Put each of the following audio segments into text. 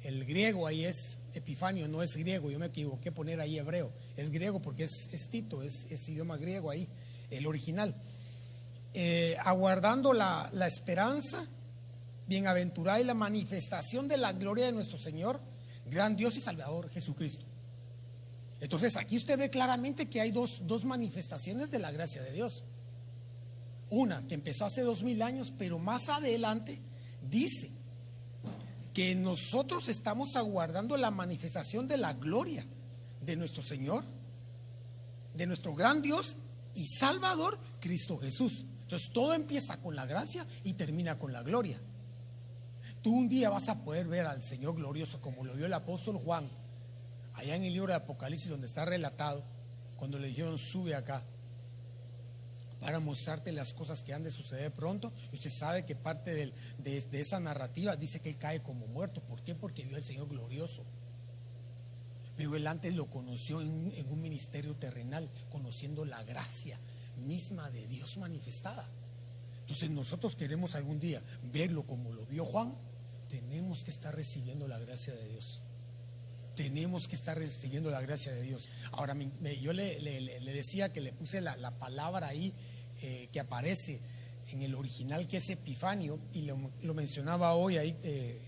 el griego ahí es Epifanio, no es griego, yo me equivoqué poner ahí hebreo, es griego porque es Tito, es idioma griego ahí, el original. Aguardando la esperanza bienaventurada y la manifestación de la gloria de nuestro Señor, gran Dios y Salvador Jesucristo. Entonces aquí usted ve claramente que hay dos manifestaciones de la gracia de Dios. Una que empezó hace 2000 años, pero más adelante dice que nosotros estamos aguardando la manifestación de la gloria de nuestro Señor, de nuestro gran Dios y Salvador Cristo Jesús. Entonces todo empieza con la gracia y termina con la gloria. Tú un día vas a poder ver al Señor glorioso como lo vio el apóstol Juan allá en el libro de Apocalipsis, donde está relatado cuando le dijeron sube acá para mostrarte las cosas que han de suceder pronto. Y usted sabe que parte de esa narrativa dice que él cae como muerto. ¿Por qué? Porque vio al Señor glorioso. Pero él antes lo conoció en un ministerio terrenal, conociendo la gracia misma de Dios manifestada. Entonces nosotros queremos algún día verlo como lo vio Juan. Tenemos que estar recibiendo la gracia de Dios. Tenemos que estar recibiendo la gracia de Dios. Ahora yo le decía que le puse la palabra ahí que aparece en el original, que es Epifanio, y lo mencionaba hoy ahí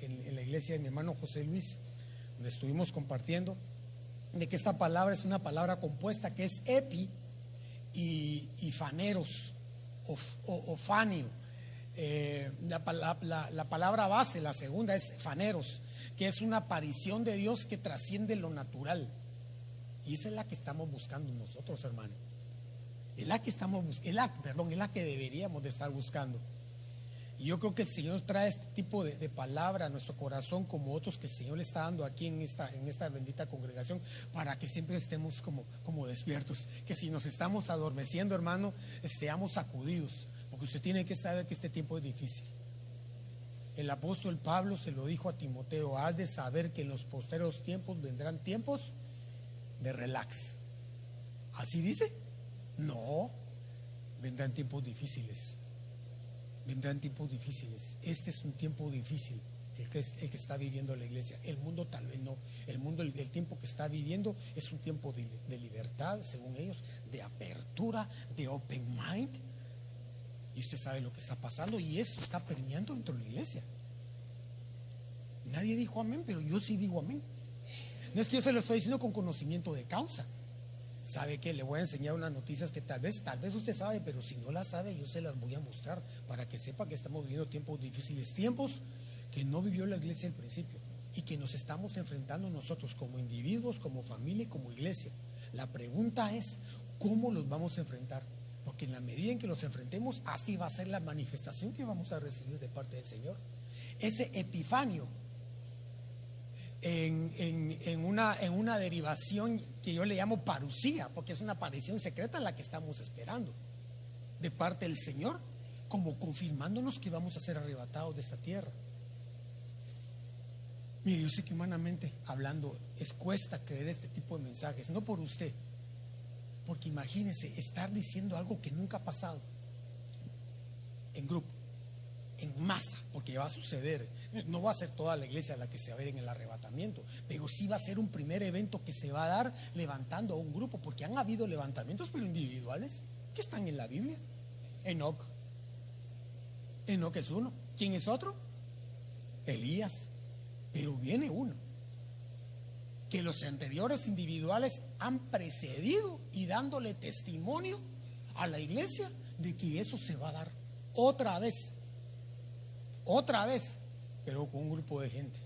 en la iglesia de mi hermano José Luis, donde estuvimos compartiendo, de que esta palabra es una palabra compuesta que es epi y faneros o fanio. La palabra base, la segunda, es faneros, que es una aparición de Dios que trasciende lo natural. Y esa es la que estamos buscando nosotros, hermano. Es la que es la que deberíamos de estar buscando. Y yo creo que el Señor trae este tipo de palabra a nuestro corazón, como otros que el Señor le está dando aquí en esta bendita congregación, para que siempre estemos como despiertos. Que si nos estamos adormeciendo, hermano, seamos sacudidos, porque usted tiene que saber que este tiempo es difícil. El apóstol Pablo se lo dijo a Timoteo: has de saber que en los posteriores tiempos vendrán tiempos de relax. ¿Así dice? No, vendrán tiempos difíciles. Vendrán tiempos difíciles. Este es un tiempo difícil, el que está viviendo la iglesia. El mundo tal vez no. El mundo, el tiempo que está viviendo es un tiempo de libertad, según ellos, de apertura, de open mind. Y usted sabe lo que está pasando, y eso está permeando dentro de la iglesia. Nadie dijo amén, pero yo sí digo amén. No es que yo se lo estoy diciendo con conocimiento de causa. ¿Sabe qué? Le voy a enseñar unas noticias que tal vez usted sabe, pero si no las sabe, yo se las voy a mostrar para que sepa que estamos viviendo tiempos difíciles, tiempos que no vivió la iglesia al principio y que nos estamos enfrentando nosotros como individuos, como familia y como iglesia. La pregunta es: ¿cómo los vamos a enfrentar? Porque en la medida en que los enfrentemos, así va a ser la manifestación que vamos a recibir de parte del Señor. Ese epifanio, en una derivación que yo le llamo parusía, porque es una aparición secreta la que estamos esperando de parte del Señor, como confirmándonos que vamos a ser arrebatados de esta tierra. Mire, yo sé que humanamente hablando cuesta creer este tipo de mensajes, no por usted, porque imagínese estar diciendo algo que nunca ha pasado en grupo, en masa, porque va a suceder. No va a ser toda la iglesia la que se va a ver en el arrebatamiento, pero sí va a ser un primer evento que se va a dar levantando a un grupo, porque han habido levantamientos pero individuales que están en la Biblia. Enoc es uno. ¿Quién es otro? Elías. Pero viene uno que los anteriores individuales han precedido y dándole testimonio a la iglesia de que eso se va a dar otra vez, pero con un grupo de gente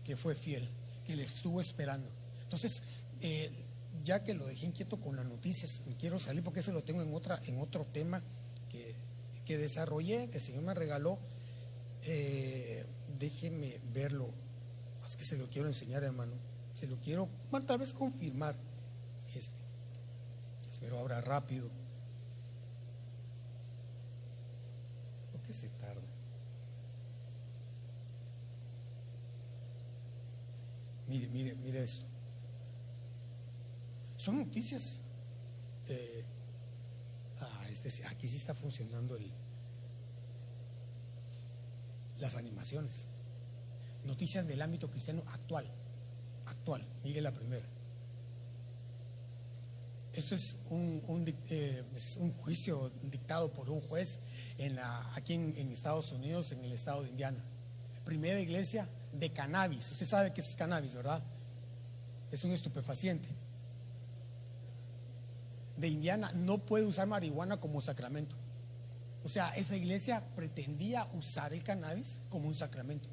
que fue fiel, que le estuvo esperando. Entonces, ya que lo dejé inquieto con las noticias, me quiero salir porque eso lo tengo en otro tema que desarrollé, que el Señor me regaló. Déjeme verlo, es que se lo quiero enseñar, hermano. Se lo quiero, bueno, tal vez confirmar. Espero abra rápido, porque se tarda. Mire esto. Son noticias. Aquí sí está funcionando las animaciones. Noticias del ámbito cristiano actual. Mire la primera. Esto es es un juicio dictado por un juez aquí en Estados Unidos, en el estado de Indiana. Primera iglesia de cannabis. Usted sabe qué es cannabis, ¿verdad? Es un estupefaciente. De Indiana no puede usar marihuana como sacramento. O sea, esa iglesia pretendía usar el cannabis como un sacramento.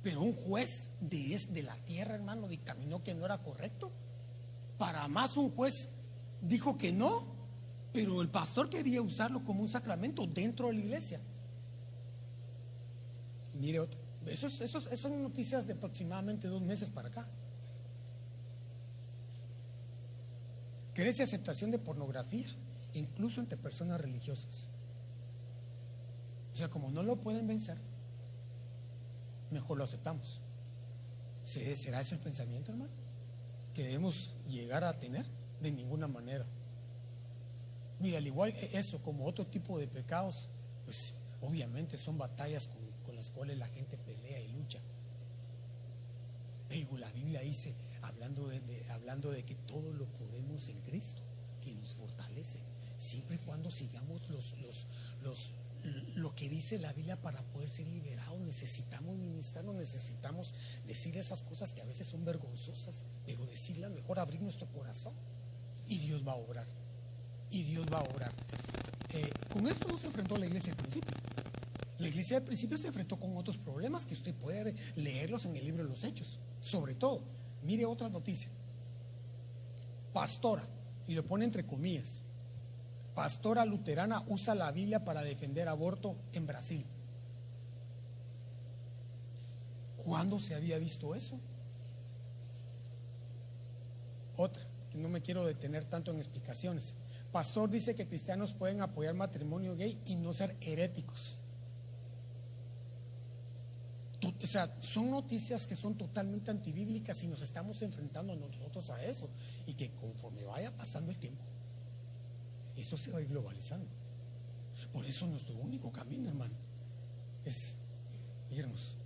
Pero un juez de la tierra, hermano, dictaminó que no era correcto. Para más, un juez dijo que no, pero el pastor quería usarlo como un sacramento dentro de la iglesia. Mire otro. Esas son noticias de aproximadamente 2 meses para acá. Crece aceptación de pornografía, incluso entre personas religiosas. O sea, como no lo pueden vencer, mejor lo aceptamos. ¿Será ese el pensamiento, hermano, que debemos llegar a tener? De ninguna manera. Mira, al igual eso, como otro tipo de pecados, pues obviamente son batallas con las cuales la gente pelea y lucha. Pero la Biblia dice, hablando de que todo lo podemos en Cristo, que nos fortalece, siempre y cuando sigamos lo que dice la Biblia para poder ser liberados. Necesitamos ministrarnos, necesitamos decir esas cosas que a veces son vergonzosas, pero decirlas, mejor abrir nuestro corazón, y Dios va a obrar. Con esto no se enfrentó la iglesia al principio. La iglesia al principio se enfrentó con otros problemas que usted puede leerlos en el libro de los Hechos. Sobre todo, mire otra noticia. Pastora, y lo pone entre comillas, pastora luterana usa la Biblia para defender aborto en Brasil. ¿Cuándo se había visto eso? Otra, que no me quiero detener tanto en explicaciones. Pastor dice que cristianos pueden apoyar matrimonio gay y no ser heréticos. O sea, son noticias que son totalmente antibíblicas y nos estamos enfrentando nosotros a eso. Y que conforme vaya pasando el tiempo, esto se va a ir globalizando. Por eso nuestro único camino, hermano, es irnos.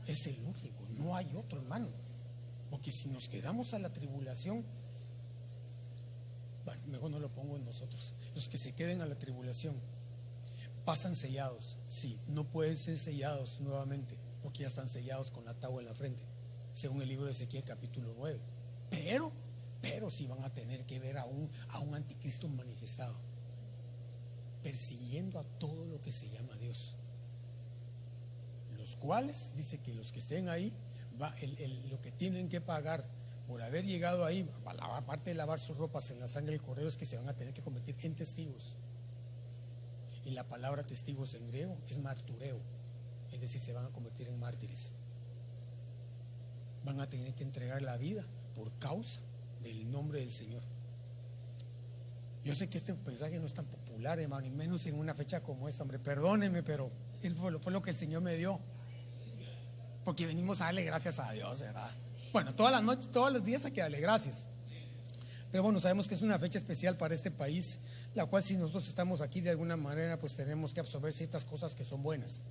Es el único, no hay otro, hermano. Porque si nos quedamos a la tribulación, bueno, mejor no lo pongo en nosotros. Los que se queden a la tribulación pasan sellados. Sí, no pueden ser sellados nuevamente, porque ya están sellados con la tabla en la frente, según el libro de Ezequiel capítulo 9. Pero sí van a tener que ver a un anticristo manifestado, persiguiendo a todo lo que se llama Dios. Los cuales, dice que los que estén ahí, lo que tienen que pagar por haber llegado ahí, aparte de lavar sus ropas en la sangre del cordero, es que se van a tener que convertir en testigos. Y la palabra testigos en griego es martureo, es decir, se van a convertir en mártires. Van a tener que entregar la vida por causa del nombre del Señor. Yo sé que este mensaje no es tan popular, hermano, y menos en una fecha como esta, hombre, perdónenme, pero fue lo que el Señor me dio, porque venimos a darle gracias a Dios, ¿verdad? Bueno, todas las noches, todos los días hay que darle gracias. Pero bueno, sabemos que es una fecha especial para este país, la cual, si nosotros estamos aquí de alguna manera, pues tenemos que absorber ciertas cosas que son buenas.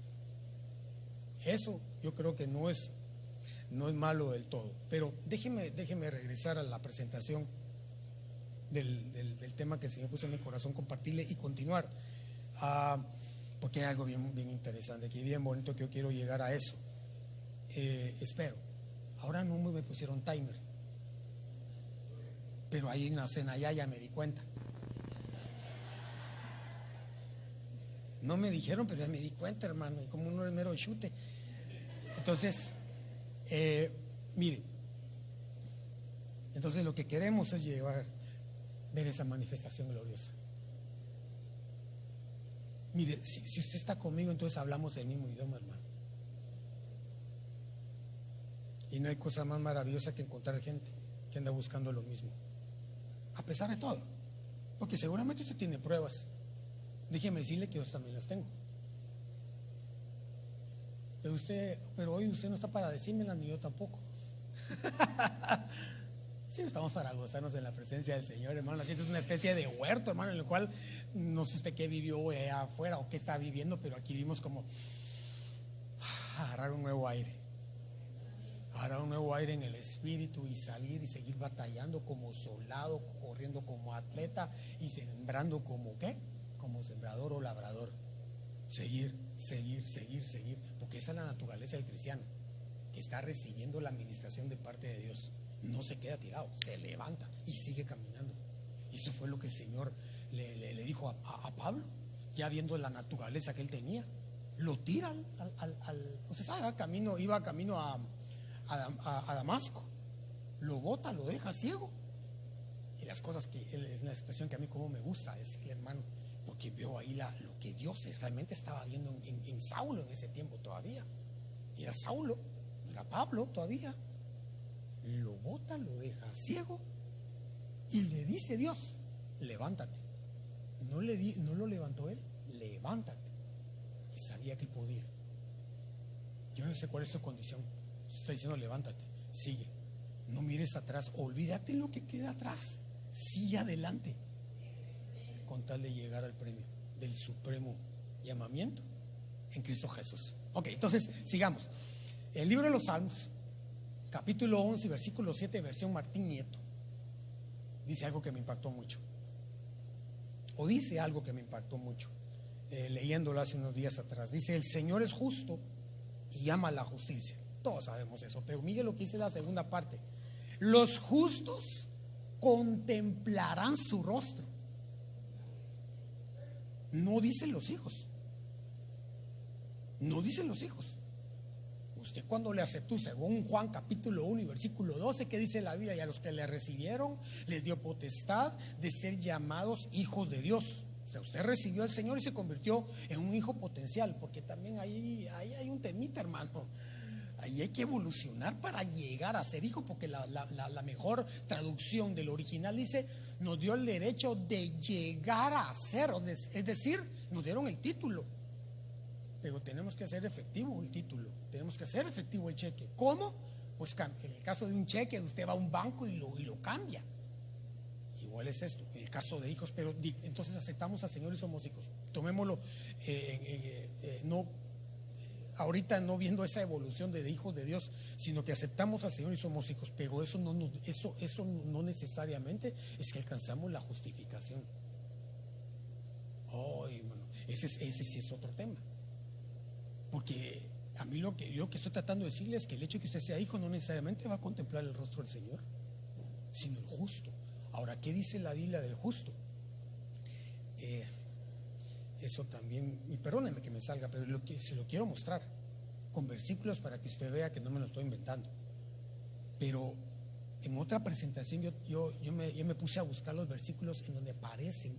Eso yo creo que no es malo del todo. Pero déjeme regresar a la presentación del tema que el Señor puso en mi corazón, compartirle y continuar, porque hay algo bien interesante, que bien bonito, que yo quiero llegar a eso. Espero. Ahora no me pusieron timer, pero hay una cena ya me di cuenta. No me dijeron, pero ya me di cuenta, hermano, y como uno es mero chute. Entonces, mire, entonces lo que queremos es ver esa manifestación gloriosa. Mire, si usted está conmigo, entonces hablamos el mismo idioma, hermano. Y no hay cosa más maravillosa que encontrar gente que anda buscando lo mismo, a pesar de todo, porque seguramente usted tiene pruebas. Déjeme decirle que yo también las tengo. Pero hoy usted no está para decírmelas, ni yo tampoco. Sí, estamos para gozarnos en la presencia del Señor, hermano. Así es una especie de huerto, hermano, en el cual no sé usted qué vivió allá afuera o qué está viviendo, pero aquí vimos como agarrar un nuevo aire. Agarrar un nuevo aire en el espíritu y salir y seguir batallando como soldado, corriendo como atleta y sembrando como ¿qué? Como sembrador o labrador. Seguir, porque esa es la naturaleza del cristiano, que está recibiendo la administración de parte de Dios. No se queda tirado, se levanta y sigue caminando. Y eso fue lo que el Señor le dijo a Pablo, ya viendo la naturaleza que él tenía. Lo tira usted sabe, iba camino a Damasco, lo bota, lo deja ciego. Y las cosas que es la expresión que a mí como me gusta decirle, hermano, porque veo ahí lo que Dios realmente estaba viendo en Saulo en ese tiempo todavía. Y era Saulo, era Pablo todavía. Lo bota, lo deja ciego y le dice Dios, levántate. No lo levantó él, levántate, que sabía que él podía. Yo no sé cuál es tu condición. Está diciendo levántate, sigue, no mires atrás, olvídate lo que queda atrás, sigue adelante, con tal de llegar al premio del supremo llamamiento en Cristo Jesús. Ok, entonces sigamos. El libro de los Salmos, capítulo 11, versículo 7, versión Martín Nieto, dice algo que me impactó mucho, o dice algo que me impactó mucho, leyéndolo hace unos días atrás. Dice: el Señor es justo y ama la justicia. Todos sabemos eso, pero mire lo que dice la segunda parte: los justos contemplarán su rostro. No dicen los hijos, no dicen los hijos. Usted cuando le aceptó, según Juan capítulo 1 y versículo 12, ¿qué dice la Biblia? Y a los que le recibieron les dio potestad de ser llamados hijos de Dios. O sea, usted recibió al Señor y se convirtió en un hijo potencial, porque también ahí hay un temita, hermano. Ahí hay que evolucionar para llegar a ser hijo, porque la mejor traducción del original dice: nos dio el derecho de llegar a ser, es decir, nos dieron el título, pero tenemos que hacer efectivo el título, tenemos que hacer efectivo el cheque. ¿Cómo? Pues en el caso de un cheque, usted va a un banco y lo cambia. Igual es esto, en el caso de hijos, pero entonces aceptamos al Señor y somos hijos. Tomémoslo, no ahorita no viendo esa evolución de hijos de Dios, sino que aceptamos al Señor y somos hijos, pero eso no necesariamente es que alcanzamos la justificación. Bueno, ese sí es otro tema, porque a mí lo que estoy tratando de decirle es que el hecho de que usted sea hijo no necesariamente va a contemplar el rostro del Señor, sino el justo. Ahora, ¿qué dice la Biblia del justo? Eso también, y perdóneme que me salga, pero se lo quiero mostrar con versículos para que usted vea que no me lo estoy inventando. Pero en otra presentación yo me puse a buscar los versículos en donde aparecen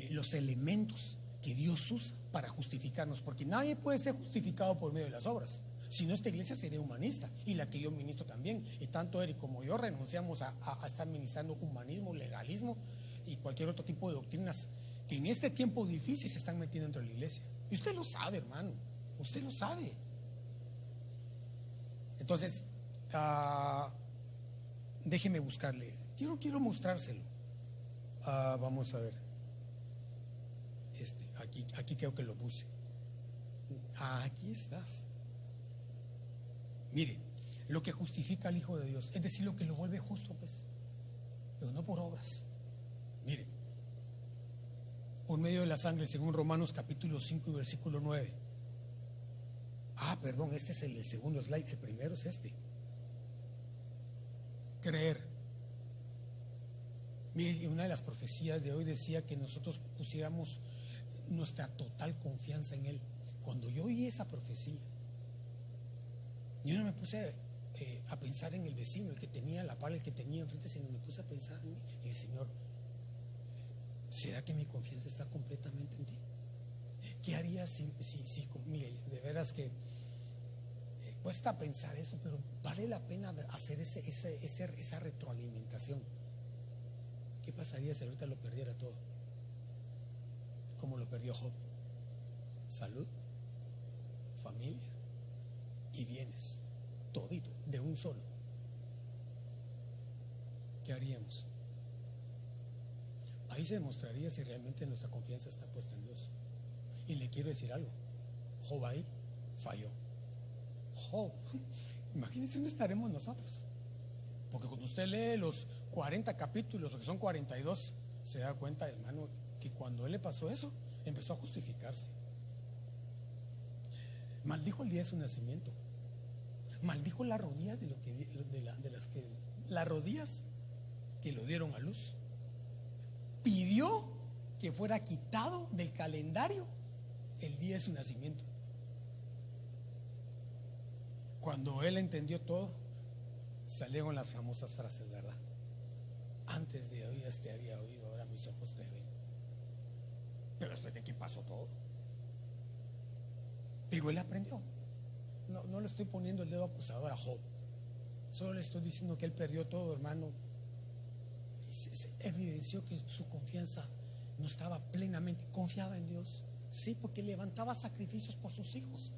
los elementos que Dios usa para justificarnos, porque nadie puede ser justificado por medio de las obras. Si no, esta iglesia sería humanista, y la que yo ministro también, y tanto Eric como yo renunciamos a estar ministrando humanismo, legalismo y cualquier otro tipo de doctrinas que en este tiempo difícil se están metiendo dentro de la iglesia. Y usted lo sabe, hermano, usted lo sabe. Entonces, déjeme buscarle, quiero mostrárselo. Vamos a ver, aquí creo que lo puse. Aquí estás. Mire, lo que justifica al Hijo de Dios, es decir, lo que lo vuelve justo, pues, pero no por obras. Mire, por medio de la sangre, según Romanos capítulo 5 y versículo 9. Perdón, este es el segundo slide, el primero es este. Creer. Mire, una de las profecías de hoy decía que nosotros pusiéramos nuestra total confianza en Él. Cuando yo oí esa profecía, yo no me puse a pensar en el vecino, el que tenía la par, el que tenía enfrente, sino me puse a pensar en el Señor. ¿Será que mi confianza está completamente en ti? ¿Qué harías si mire, de veras que cuesta pensar eso, pero vale la pena hacer esa retroalimentación? ¿Qué pasaría si ahorita lo perdiera todo? Como lo perdió Job: salud, familia y bienes, todito, de un solo. ¿Qué haríamos? Ahí se demostraría si realmente nuestra confianza está puesta en Dios. Y le quiero decir algo: Job ahí falló. Job, imagínense dónde estaremos nosotros. Porque cuando usted lee los 40 capítulos, lo que son 42, se da cuenta, hermano, que cuando él le pasó eso, empezó a justificarse. Maldijo el día de su nacimiento. Maldijo las rodillas las rodillas que lo dieron a luz. Pidió que fuera quitado del calendario el día de su nacimiento. Cuando él entendió todo, salieron las famosas frases, ¿verdad? Antes de oídas te había oído, ahora mis ojos te ven. Pero después de que pasó todo. Pero él aprendió. No le estoy poniendo el dedo acusador a Job. Solo le estoy diciendo que él perdió todo, hermano. Se evidenció que su confianza no estaba plenamente. Confiaba en Dios, sí, porque levantaba sacrificios por sus hijos,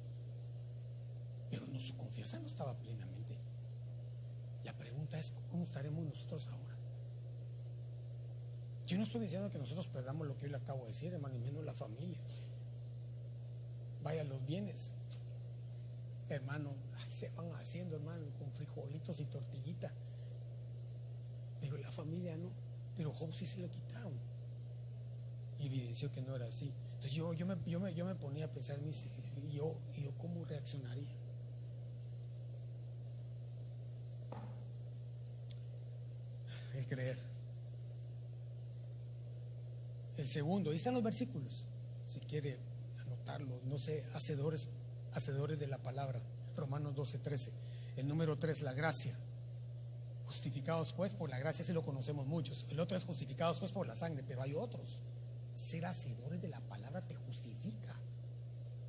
pero no, su confianza no estaba plenamente. La pregunta es: ¿cómo estaremos nosotros ahora? Yo no estoy diciendo que nosotros perdamos lo que hoy le acabo de decir, hermano, y menos la familia. Vaya, los bienes, hermano, se van haciendo, hermano, con frijolitos y tortillita, pero la familia no. Pero Job sí se lo quitaron y evidenció que no era así. Entonces yo me ponía a pensar, ¿y yo cómo reaccionaría? El creer. El segundo, ahí están los versículos, si quiere anotarlo, no sé, hacedores de la palabra. Romanos 12:13. El número 3, la gracia. Justificados pues por la gracia, ese lo conocemos muchos. El otro es justificados pues por la sangre, pero hay otros. Ser hacedores de la palabra te justifica.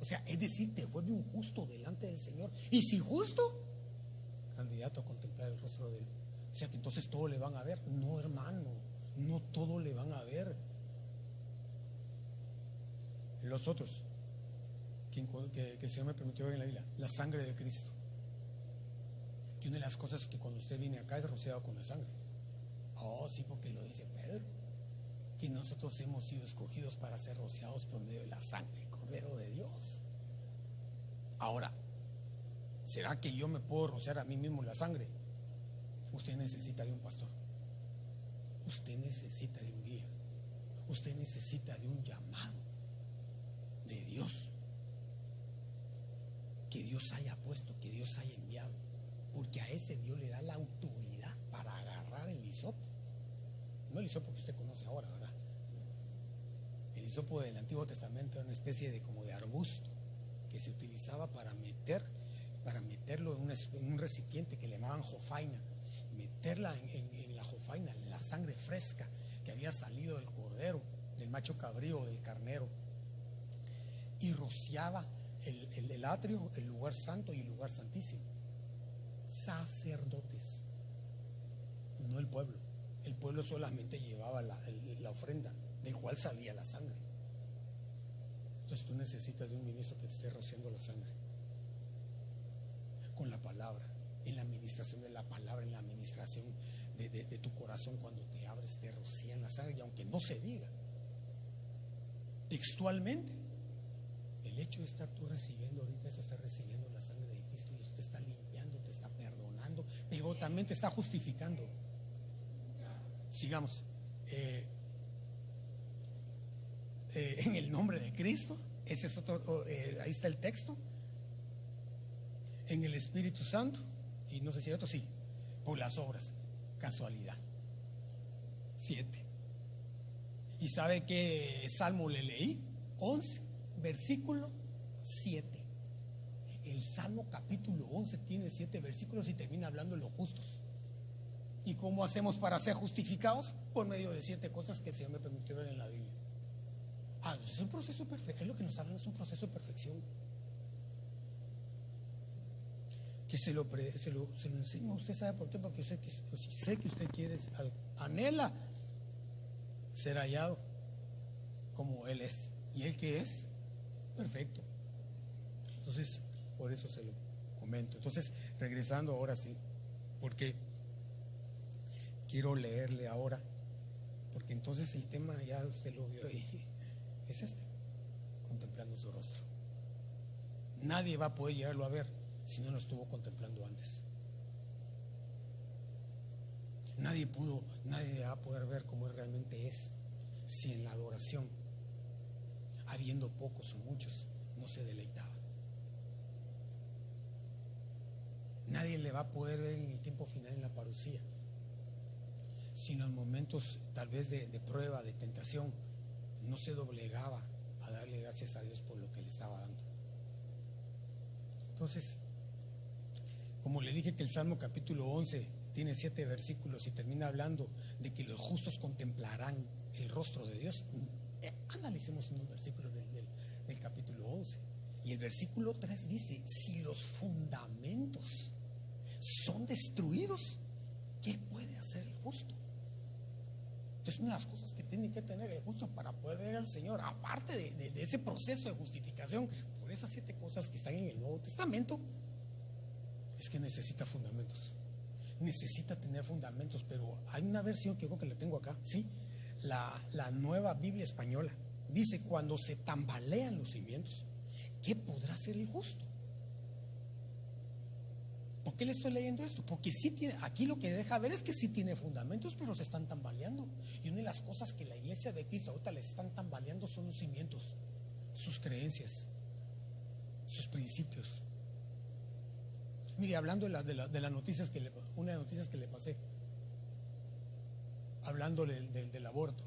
O sea, es decir, te vuelve un justo delante del Señor. Y si justo, candidato a contemplar el rostro de Él. O sea que entonces todo le van a ver. No, hermano, no todo le van a ver. Los otros que el Señor me permitió ver en la Biblia, la sangre de Cristo. Que una de las cosas que cuando usted viene acá es rociado con la sangre. Oh, sí, porque lo dice Pedro, que nosotros hemos sido escogidos para ser rociados por medio de la sangre del Cordero de Dios. Ahora, ¿será que yo me puedo rociar a mí mismo la sangre? Usted necesita de un pastor. Usted necesita de un guía. Usted necesita de un llamado de Dios, que Dios haya puesto, que Dios haya enviado, porque a ese Dios le da la autoridad para agarrar el hisopo. No el hisopo que usted conoce ahora, ¿verdad? El hisopo del Antiguo Testamento era una especie de como de arbusto que se utilizaba para meterlo en un recipiente que le llamaban jofaina, meterla en la jofaina, en la sangre fresca que había salido del cordero, del macho cabrío, del carnero, y rociaba el atrio, el lugar santo y el lugar santísimo. Sacerdotes, no el pueblo. El pueblo solamente llevaba la ofrenda, del cual salía la sangre. Entonces tú necesitas de un ministro que te esté rociando la sangre con la palabra, en la administración de la palabra, en la administración de tu corazón. Cuando te abres te rocían la sangre, y aunque no se diga textualmente, el hecho de estar tú recibiendo ahorita eso, está recibiendo la sangre de Cristo, y eso te está limpiando, te está perdonando, pero también te está justificando. Sigamos. En el nombre de Cristo, ese es otro, ahí está el texto. En el Espíritu Santo, y no sé si hay otro, sí, por las obras. Casualidad. 7. ¿Y sabe qué salmo le leí? 11, versículo 7. El Salmo capítulo 11 tiene 7 versículos y termina hablando de los justos. ¿Y cómo hacemos para ser justificados? Por medio de 7 cosas que el Señor me permitió ver en la Biblia. Es un proceso perfecto. Es lo que nos está hablando, es un proceso de perfección. Que se lo enseño a usted. ¿Sabe por qué? Porque sé que usted quiere, anhela ser hallado como Él es. Y Él que es perfecto. Entonces, por eso se lo comento. Entonces, regresando ahora sí, porque quiero leerle ahora, porque entonces el tema ya usted lo vio y es este: contemplando su rostro. Nadie va a poder llegarlo a ver si no lo estuvo contemplando antes. Nadie va a poder ver cómo Él realmente es si en la adoración, habiendo pocos o muchos, no se deleitaba. Nadie le va a poder ver en el tiempo final, en la parucía, si en los momentos tal vez de prueba, de tentación, no se doblegaba a darle gracias a Dios por lo que le estaba dando. Entonces, como le dije que el Salmo capítulo 11 tiene 7 versículos y termina hablando de que los justos contemplarán el rostro de Dios, analicemos unos versículos del capítulo 11. Y el versículo 3 dice: si los fundamentos son destruidos, ¿qué puede hacer el justo? Entonces, una de las cosas que tiene que tener el justo para poder ver al Señor, aparte de ese proceso de justificación por esas 7 cosas que están en el Nuevo Testamento, es que necesita fundamentos. Necesita tener fundamentos. Pero hay una versión que creo que la tengo acá, sí, la Nueva Biblia Española dice: cuando se tambalean los cimientos, ¿qué podrá hacer el justo? ¿Por qué le estoy leyendo esto? Porque sí tiene, aquí lo que deja ver es que sí tiene fundamentos, pero se están tambaleando. Y una de las cosas que la iglesia de Cristo ahorita le están tambaleando son los cimientos, sus creencias, sus principios. Mire, hablando de las noticias una de las noticias que le pasé, hablando del aborto,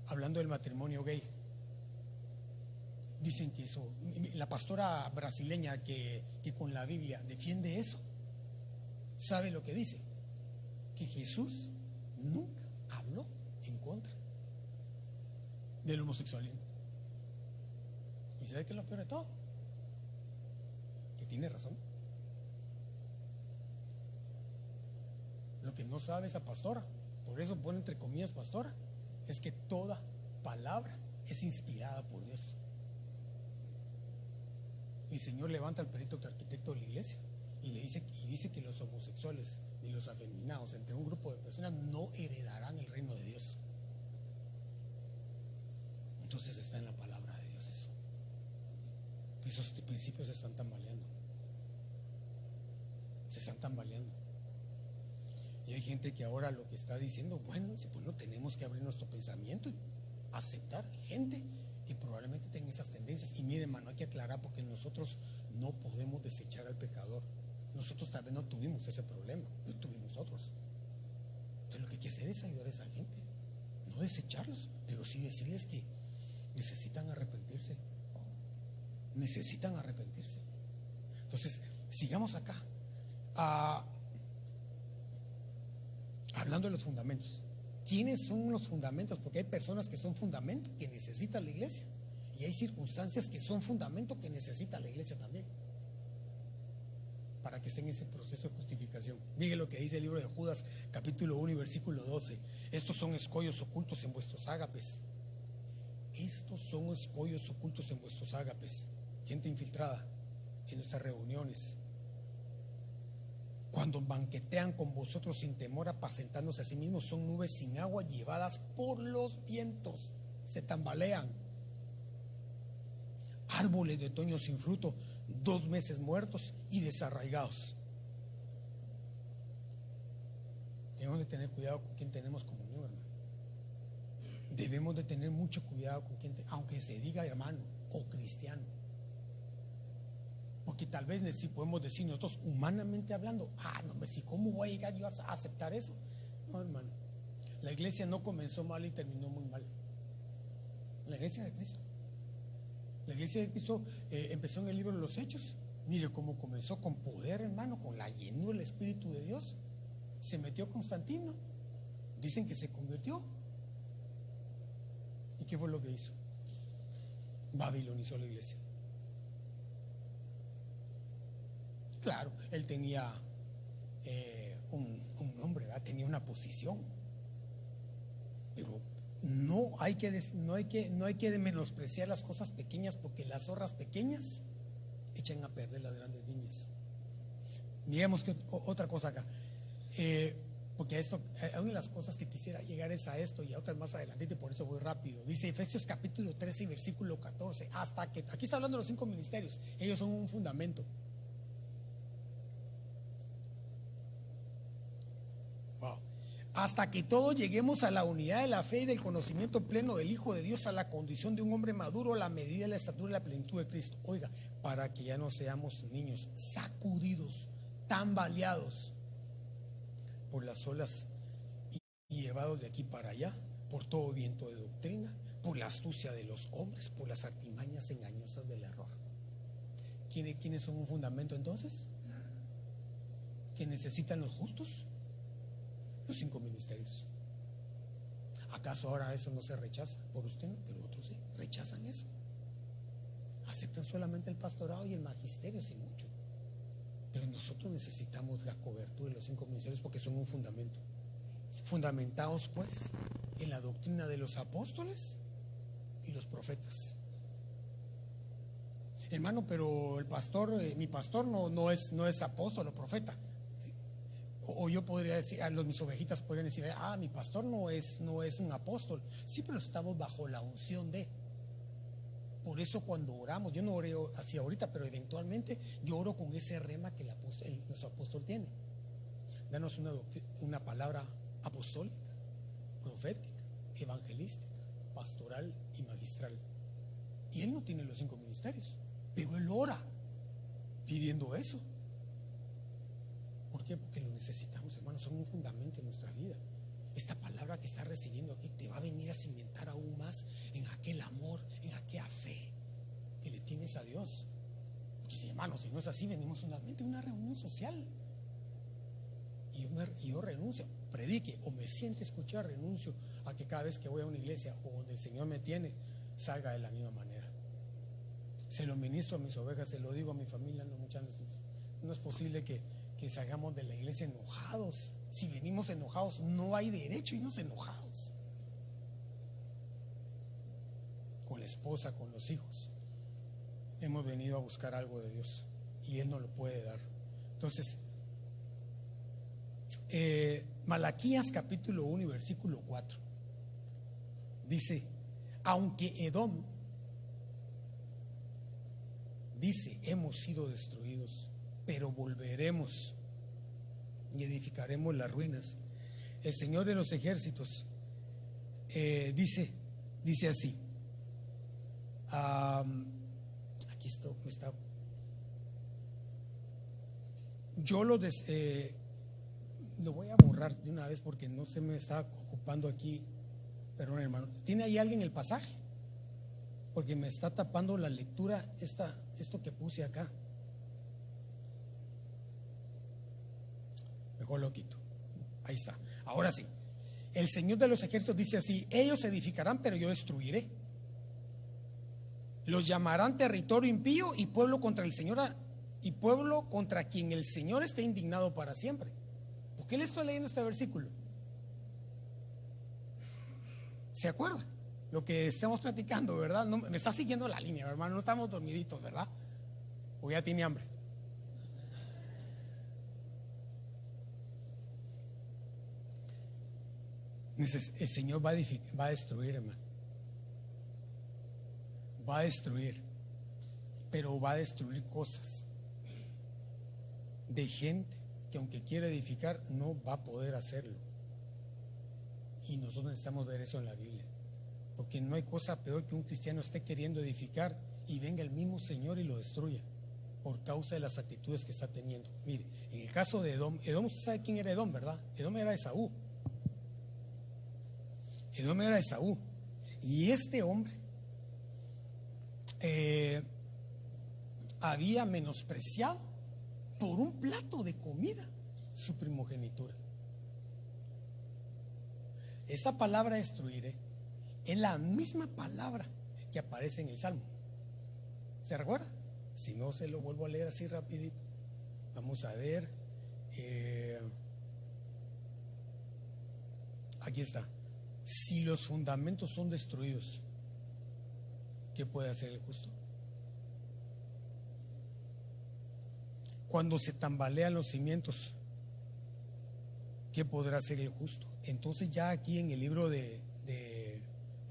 hablando del matrimonio gay, dicen que eso, la pastora brasileña que con la Biblia defiende eso, ¿sabe lo que dice? Que Jesús nunca habló en contra del homosexualismo. ¿Y sabe qué es lo peor de todo? Que tiene razón. Lo que no sabe esa pastora, por eso pone entre comillas pastora, es que toda palabra es inspirada por Dios. El Señor levanta al perito arquitecto de la iglesia y dice que los homosexuales y los afeminados entre un grupo de personas no heredarán el reino de Dios. Entonces está en la palabra de Dios eso. Esos principios se están tambaleando. Se están tambaleando. Y hay gente que ahora lo que está diciendo: bueno, tenemos que abrir nuestro pensamiento y aceptar gente que probablemente tenga esas tendencias. Y mire, hermano, hay que aclarar, porque nosotros no podemos desechar al pecador. Nosotros tal vez no tuvimos ese problema, pero tuvimos otros. Entonces lo que hay que hacer es ayudar a esa gente, no desecharlos, pero sí decirles que necesitan arrepentirse. Necesitan arrepentirse. Entonces, sigamos acá, hablando de los fundamentos. ¿Quiénes son los fundamentos? Porque hay personas que son fundamento que necesita la iglesia, y hay circunstancias que son fundamento que necesita la iglesia también para que esté en ese proceso de justificación. Mire lo que dice el libro de Judas capítulo 1 y versículo 12: estos son escollos ocultos en vuestros ágapes. Estos son escollos ocultos en vuestros ágapes. Gente infiltrada en nuestras reuniones, cuando banquetean con vosotros sin temor, apacentándose a sí mismos, son nubes sin agua llevadas por los vientos, se tambalean. Árboles de otoño sin fruto, 2 meses muertos y desarraigados. Debemos de tener cuidado con quien tenemos comunión, hermano. Debemos de tener mucho cuidado con quien, aunque se diga hermano o cristiano. Porque tal vez si podemos decir nosotros, humanamente hablando: no, hombre, si cómo voy a llegar yo a aceptar eso. No, hermano, la iglesia no comenzó mal y terminó muy mal. La iglesia de Cristo, empezó en el libro de los Hechos. Mire cómo comenzó, con poder, hermano, con la llenura del Espíritu de Dios. Se metió Constantino, dicen que se convirtió. ¿Y qué fue lo que hizo? Babilonizó la iglesia. Claro, él tenía un nombre, ¿verdad? Tenía una posición, pero no hay que menospreciar las cosas pequeñas, porque las zorras pequeñas echan a perder las grandes viñas. Miremos que otra cosa acá, porque esto, una de las cosas que quisiera llegar es a esto y a otras más adelante, y por eso voy rápido. Dice Efesios capítulo 13 y versículo 14, hasta que, aquí está hablando de los 5 ministerios, ellos son un fundamento. Wow. Hasta que todos lleguemos a la unidad de la fe y del conocimiento pleno del Hijo de Dios, a la condición de un hombre maduro, a la medida de la estatura y la plenitud de Cristo. Oiga, para que ya no seamos niños sacudidos, tambaleados por las olas y llevados de aquí para allá, por todo viento de doctrina, por la astucia de los hombres, por las artimañas engañosas del error. ¿Quiénes son un fundamento entonces? ¿Que necesitan los justos? Los 5 ministerios. ¿Acaso ahora eso no se rechaza? Por usted no, pero otros sí, rechazan eso. Aceptan solamente el pastorado y el magisterio, sin mucho. Pero nosotros necesitamos la cobertura de los 5 ministerios porque son un fundamento. Fundamentados pues en la doctrina de los apóstoles y los profetas. Hermano, pero el pastor, mi pastor no es apóstol o profeta. O yo podría decir, mis ovejitas podrían decir, mi pastor no es un apóstol. Sí, pero estamos bajo la unción de. Por eso cuando oramos, yo no oré así ahorita, pero eventualmente yo oro con ese rema que nuestro apóstol tiene. Danos una palabra apostólica, profética, evangelística, pastoral y magistral. Y él no tiene los 5 ministerios, pero él ora pidiendo eso. ¿Por qué? Porque lo necesitamos, hermanos, son un fundamento en nuestra vida. Esta palabra que estás recibiendo aquí te va a venir a cimentar aún más en aquel amor, en aquella fe que le tienes a Dios. Porque si, hermanos, si no es así, venimos solamente a una reunión social y yo renuncio, predique o me siente escuchar, renuncio a que cada vez que voy a una iglesia o donde el Señor me tiene, salga de la misma manera. Se lo ministro a mis ovejas, se lo digo a mi familia. No, muchachos, no es posible que salgamos de la iglesia enojados. Si venimos enojados, no hay derecho a irnos enojados. Con la esposa, con los hijos. Hemos venido a buscar algo de Dios y Él nos lo puede dar. Entonces, Malaquías capítulo 1 y versículo 4 dice: aunque Edom dice hemos sido destruidos, pero volveremos y edificaremos las ruinas. El Señor de los ejércitos dice así. Aquí esto me está. Yo lo voy a borrar de una vez porque no se me está ocupando aquí. Perdón, hermano. ¿Tiene ahí alguien el pasaje? Porque me está tapando la lectura esto que puse acá. Mejor lo quito. Ahí está. Ahora sí. El Señor de los ejércitos dice así: ellos edificarán, pero yo destruiré. Los llamarán territorio impío y pueblo contra el Señor, y pueblo contra quien el Señor esté indignado para siempre. ¿Por qué le estoy leyendo este versículo? ¿Se acuerda? Lo que estamos platicando, ¿verdad? No, me está siguiendo la línea, hermano. No estamos dormiditos, ¿verdad? O ya tiene hambre. El Señor va a destruir, hermano. Va a destruir, pero va a destruir cosas de gente que aunque quiera edificar no va a poder hacerlo. Y nosotros necesitamos ver eso en la Biblia, porque no hay cosa peor que un cristiano esté queriendo edificar y venga el mismo Señor y lo destruya por causa de las actitudes que está teniendo. Mire, en el caso de Edom, usted sabe quién era Edom, ¿verdad? Edom era Esaú. Edom era Esaú. Y este hombre había menospreciado por un plato de comida su primogenitura. Esta palabra destruir es la misma palabra que aparece en el Salmo. ¿Se recuerda? Si no, se lo vuelvo a leer así rapidito. Vamos a ver. Aquí está. Si los fundamentos son destruidos, ¿qué puede hacer el justo? Cuando se tambalean los cimientos, ¿qué podrá hacer el justo? Entonces ya aquí en el libro de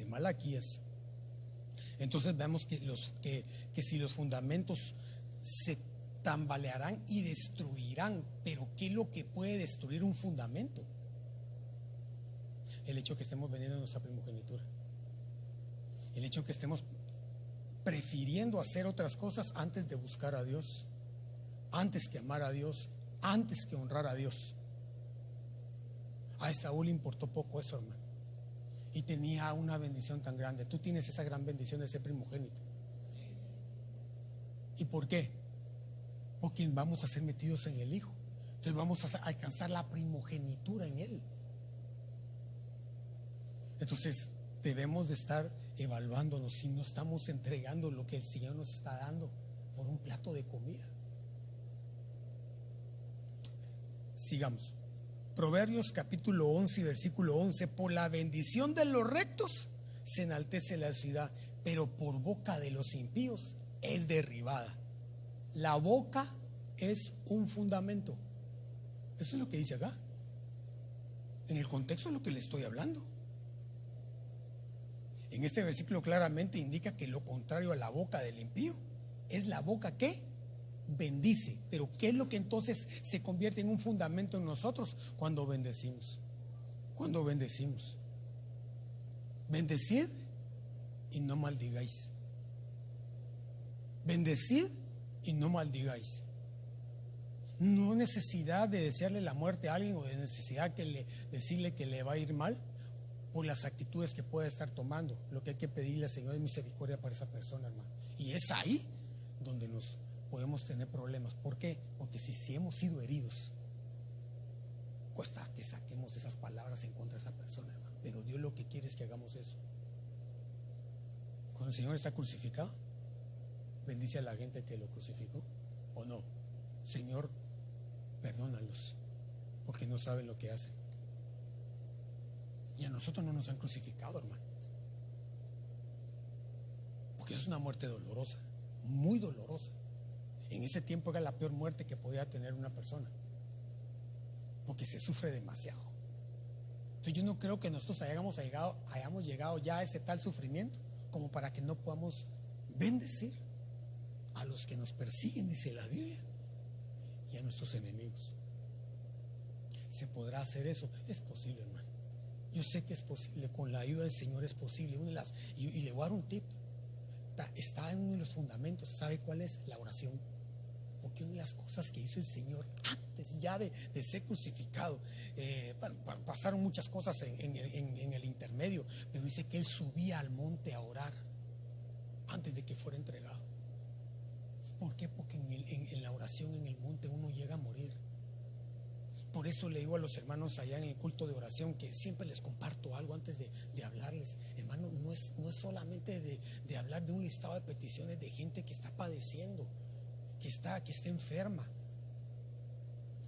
Malaquías, entonces vemos que si los fundamentos se tambalearán y destruirán, pero ¿qué es lo que puede destruir un fundamento? El hecho que estemos vendiendo nuestra primogenitura, el hecho que estemos prefiriendo hacer otras cosas antes de buscar a Dios, antes que amar a Dios, antes que honrar a Dios. A Esaú le importó poco eso, hermano, y tenía una bendición tan grande. Tú tienes esa gran bendición de ser primogénito. ¿Y por qué? Porque vamos a ser metidos en el Hijo. Entonces vamos a alcanzar la primogenitura en Él. Entonces debemos de estar evaluándonos si no estamos entregando lo que el Señor nos está dando por un plato de comida. Sigamos. Proverbios capítulo 11 y versículo 11: por la bendición de los rectos se enaltece la ciudad, pero por boca de los impíos es derribada. La boca es un fundamento. Eso es lo que dice acá. En el contexto de lo que le estoy hablando. En este versículo claramente indica que lo contrario a la boca del impío es la boca que bendice. Pero ¿qué es lo que entonces se convierte en un fundamento en nosotros? Cuando bendecimos. Cuando bendecimos. Bendecid y no maldigáis. Bendecid y no maldigáis. No necesidad de desearle la muerte a alguien o de necesidad decirle que le va a ir mal por las actitudes que puede estar tomando. Lo que hay que pedirle al Señor es misericordia para esa persona, hermano. Y es ahí donde nos podemos tener problemas. ¿Por qué? Porque si hemos sido heridos, cuesta que saquemos esas palabras en contra de esa persona, hermano. Pero Dios lo que quiere es que hagamos eso. Cuando el Señor está crucificado, bendice a la gente que lo crucificó, ¿o no? Señor, perdónalos, porque no saben lo que hacen. Y a nosotros no nos han crucificado, hermano, porque eso es una muerte dolorosa, muy dolorosa. En ese tiempo era la peor muerte que podía tener una persona, porque se sufre demasiado. Entonces yo no creo que nosotros hayamos llegado ya a ese tal sufrimiento como para que no podamos bendecir a los que nos persiguen, dice la Biblia, y a nuestros enemigos. ¿Se podrá hacer eso? Es posible, hermano. Yo sé que es posible, con la ayuda del Señor es posible. Y le voy a dar un tip. Está en uno de los fundamentos. ¿Sabe cuál es? La oración. Porque una de las cosas que hizo el Señor antes ya de ser crucificado, pasaron muchas cosas en el intermedio, pero dice que Él subía al monte a orar antes de que fuera entregado. ¿Por qué? Porque en la oración en el monte uno llega a morir. Por eso le digo a los hermanos allá en el culto de oración que siempre les comparto algo antes de hablarles. Hermano, no es solamente de hablar de un listado de peticiones de gente que está padeciendo, que está enferma,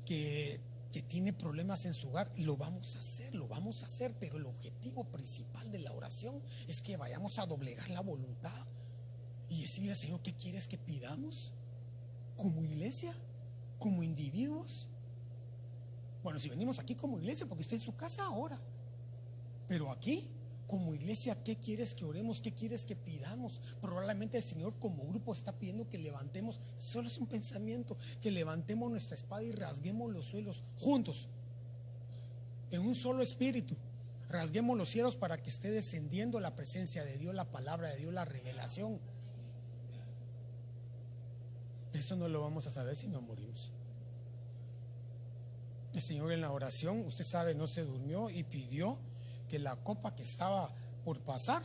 que tiene problemas en su hogar. Y lo vamos a hacer, pero el objetivo principal de la oración es que vayamos a doblegar la voluntad y decirle al Señor: ¿qué quieres que pidamos? Como iglesia, como individuos. Bueno, si venimos aquí como iglesia, porque está en su casa ahora, pero aquí como iglesia, ¿qué quieres que oremos? ¿Qué quieres que pidamos? Probablemente el Señor como grupo está pidiendo que levantemos, solo es un pensamiento, que levantemos nuestra espada y rasguemos los suelos juntos, en un solo espíritu. Rasguemos los cielos para que esté descendiendo la presencia de Dios, la palabra de Dios, la revelación. Esto no lo vamos a saber si no morimos. El Señor en la oración, usted sabe, no se durmió y pidió que la copa que estaba por pasar,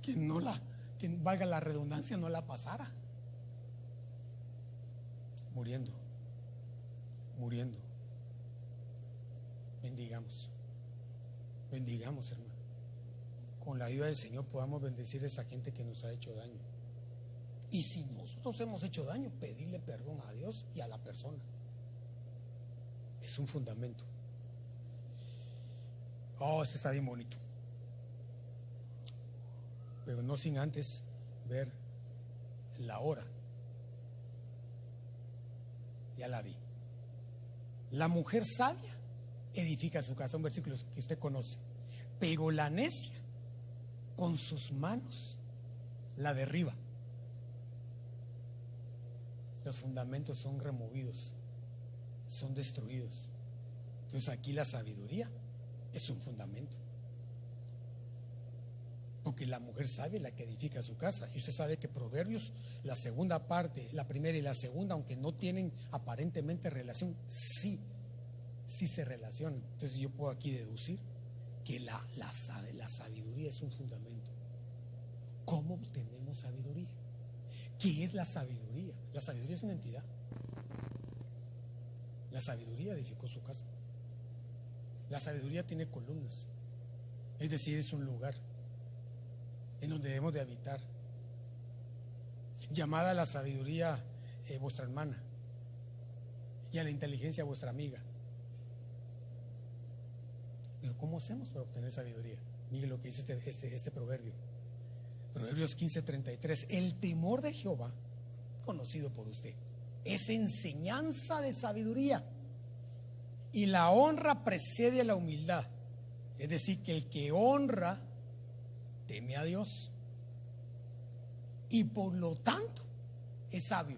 que valga la redundancia, no la pasara. Muriendo. Bendigamos, hermano. Con la ayuda del Señor podamos bendecir a esa gente que nos ha hecho daño. Y si nosotros hemos hecho daño, pedirle perdón a Dios y a la persona. Es un fundamento. Este está bien bonito, pero no sin antes ver la hora. Ya la vi. La mujer sabia edifica su casa, un versículo que usted conoce. Pero la necia con sus manos la derriba. Los fundamentos son removidos, son destruidos. Entonces aquí la sabiduría es un fundamento. Porque la mujer sabia es la que edifica su casa. Y usted sabe que Proverbios, la segunda parte, la primera y la segunda, aunque no tienen aparentemente relación, sí se relacionan. Entonces yo puedo aquí deducir que la sabiduría es un fundamento. ¿Cómo obtenemos sabiduría? ¿Qué es la sabiduría? La sabiduría es una entidad. La sabiduría edificó su casa. La sabiduría tiene columnas, es decir, es un lugar en donde debemos de habitar. Llamada a la sabiduría vuestra hermana y a la inteligencia vuestra amiga. Pero ¿cómo hacemos para obtener sabiduría? Mire lo que dice este proverbio. Proverbios 15:33. El temor de Jehová, conocido por usted, es enseñanza de sabiduría, y la honra precede a la humildad. Es decir, que el que honra teme a Dios y por lo tanto es sabio.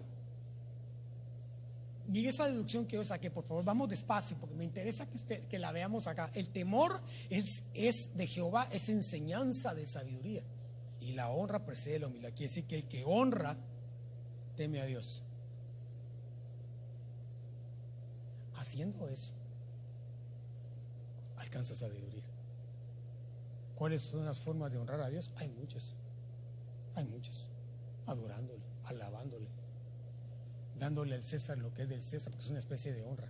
Mire esa deducción que yo saqué, por favor, vamos despacio porque me interesa que la veamos acá. El temor es de Jehová, es enseñanza de sabiduría, y la honra precede a la humildad. Quiere decir que el que honra teme a Dios. Haciendo eso alcanza sabiduría. ¿Cuáles son las formas de honrar a Dios? Hay muchas. Adorándole, alabándole, dándole al César lo que es del César, porque es una especie de honra.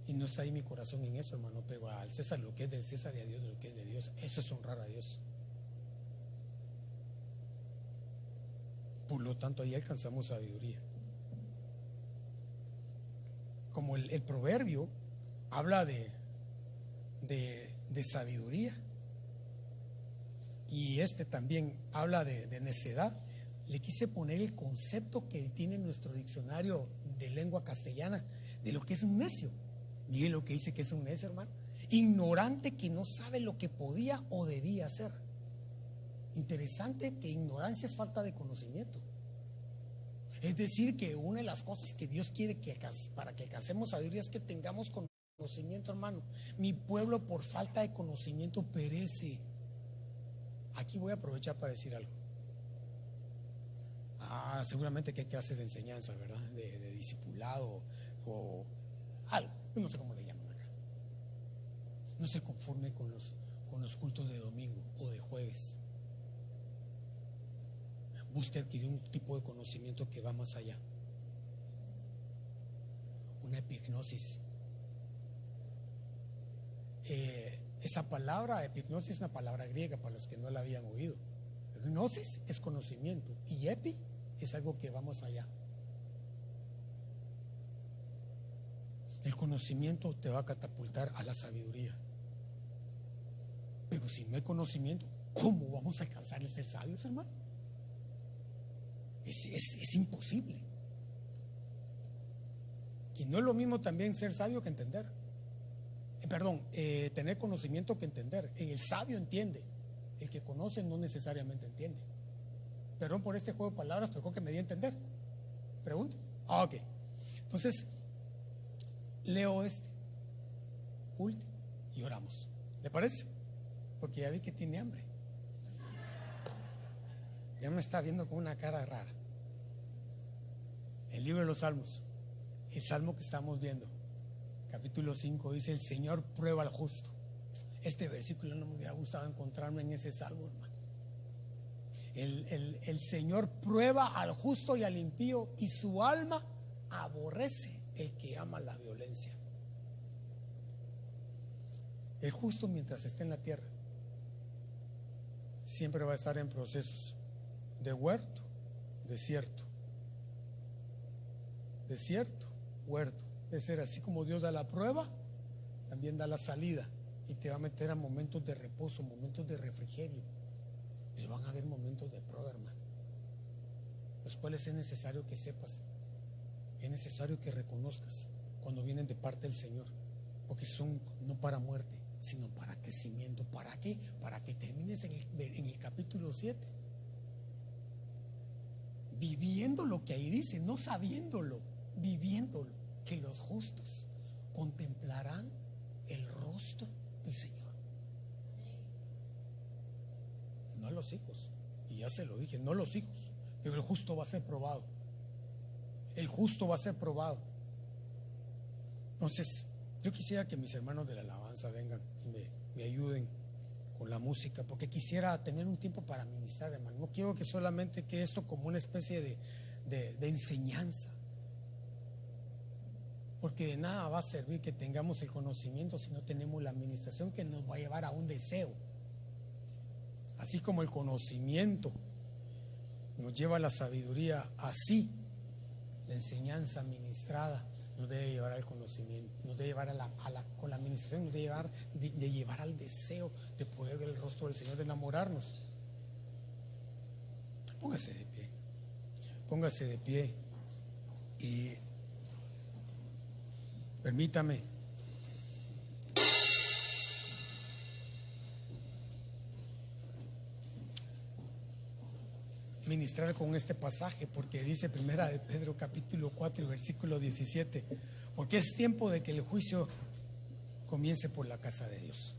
Y no está ahí mi corazón en eso, hermano, pero al César lo que es del César y a Dios lo que es de Dios. Eso es honrar a Dios. Por lo tanto, ahí alcanzamos sabiduría. Como el proverbio habla de sabiduría, y también habla de necedad, le quise poner el concepto que tiene nuestro diccionario de lengua castellana de lo que es un necio. Mire lo que dice que es un necio, hermano: ignorante que no sabe lo que podía o debía hacer. Interesante que ignorancia es falta de conocimiento. Es decir, que una de las cosas que Dios quiere para que alcancemos sabiduría es que tengamos conocimiento, hermano. Mi pueblo por falta de conocimiento perece. Aquí voy a aprovechar para decir algo. Seguramente que hay clases de enseñanza, ¿verdad? De discipulado o algo, no sé cómo le llaman acá. No se conforme con los cultos de domingo o de jueves. Busque adquirir un tipo de conocimiento que va más allá. Una epignosis. Esa palabra epignosis es una palabra griega para los que no la habían oído. Gnosis es conocimiento y epi es algo que va más allá. El conocimiento te va a catapultar a la sabiduría. Pero si no hay conocimiento, ¿cómo vamos a alcanzar el ser sabios, hermano? Es imposible. Y no es lo mismo también ser sabio que entender. Tener conocimiento que entender. El sabio entiende, el que conoce no necesariamente entiende. Perdón por este juego de palabras, pero creo que me di a entender. ¿Pregunta? Ok. Entonces, leo último y oramos. ¿Le parece? Porque ya vi que tiene hambre. Ya me está viendo con una cara rara. El libro de los Salmos, el salmo que estamos viendo, capítulo 5, dice: el Señor prueba al justo. Este versículo no me hubiera gustado encontrarme en ese salmo, hermano. El Señor prueba al justo y al impío, y su alma aborrece el que ama la violencia. El justo, mientras esté en la tierra, siempre va a estar en procesos de huerto, desierto, huerto. Es ser así como Dios da la prueba, también da la salida, y te va a meter a momentos de reposo, momentos de refrigerio. Pero van a haber momentos de prueba, hermano, los cuales es necesario que sepas, es necesario que reconozcas cuando vienen de parte del Señor. porque son no para muerte, sino para crecimiento. ¿Para qué? Para que termines en el capítulo 7 viviendo lo que ahí dice, no sabiéndolo, viviéndolo, que los justos contemplarán el rostro del Señor. No los hijos, y ya se lo dije, no los hijos, pero el justo va a ser probado. El justo va a ser probado. Entonces, yo quisiera que mis hermanos de la alabanza vengan y me ayuden con la música, porque quisiera tener un tiempo para ministrar, hermano. No quiero que solamente que esto como una especie de enseñanza, porque de nada va a servir que tengamos el conocimiento si no tenemos la administración que nos va a llevar a un deseo. Así como el conocimiento nos lleva a la sabiduría, así la enseñanza ministrada nos debe llevar al conocimiento, nos debe llevar con la administración, nos debe llevar al deseo de poder ver el rostro del Señor, de enamorarnos. Póngase de pie y permítame ministrar con este pasaje, porque dice Primera de Pedro capítulo 4 versículo 17, porque es tiempo de que el juicio comience por la casa de Dios.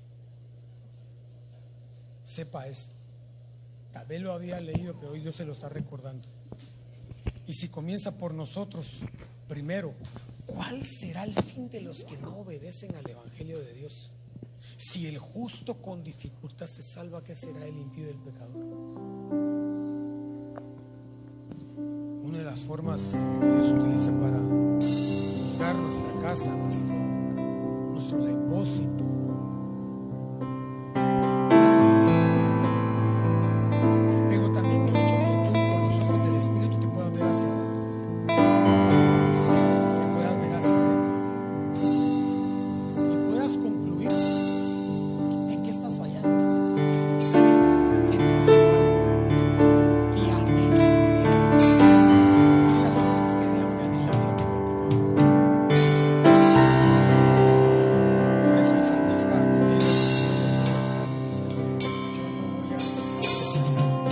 Sepa esto, tal vez lo había leído, pero hoy Dios se lo está recordando. Y si comienza por nosotros primero, ¿cuál será el fin de los que no obedecen al evangelio de Dios? Si el justo con dificultad se salva, ¿qué será el impío del pecador? Una de las formas que Dios utiliza para juzgar nuestra casa, nuestro depósito, es la salvación. Pero también el hecho que tú con los ojos del Espíritu te puedas ver hacia adentro, y puedas concluir en qué estás fallando, qué te hace falta, qué anhelas de Dios, las cosas que le hablan en la vida que platicamos. Por eso el salmista también dice: yo no voy a descansar hasta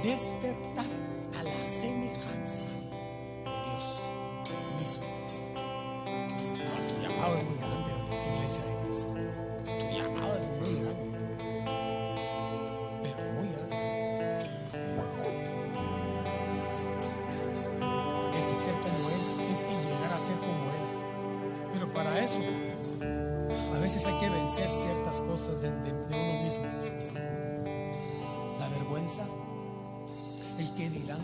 despertar a la semejanza de Dios mismo. Tu llamado es muy grande, Iglesia de Cristo. Tu llamado es muy grande, pero muy grande. Pero para eso, a veces hay que vencer ciertas cosas de uno mismo. La vergüenza, el que dirán.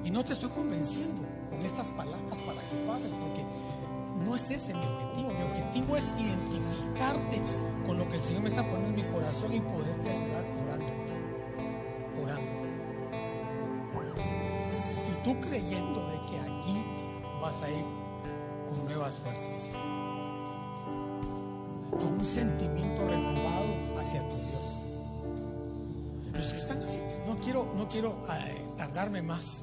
Y no te estoy convenciendo con estas palabras para que pases, porque no es ese mi objetivo. Mi objetivo es identificarte con lo que el Señor me está poniendo en mi corazón y poderte ayudar orando. Y tú creyendo de que aquí vas a ir con nuevas fuerzas, con un sentimiento renovado hacia tu Dios. Los que están así, no quiero tardarme más,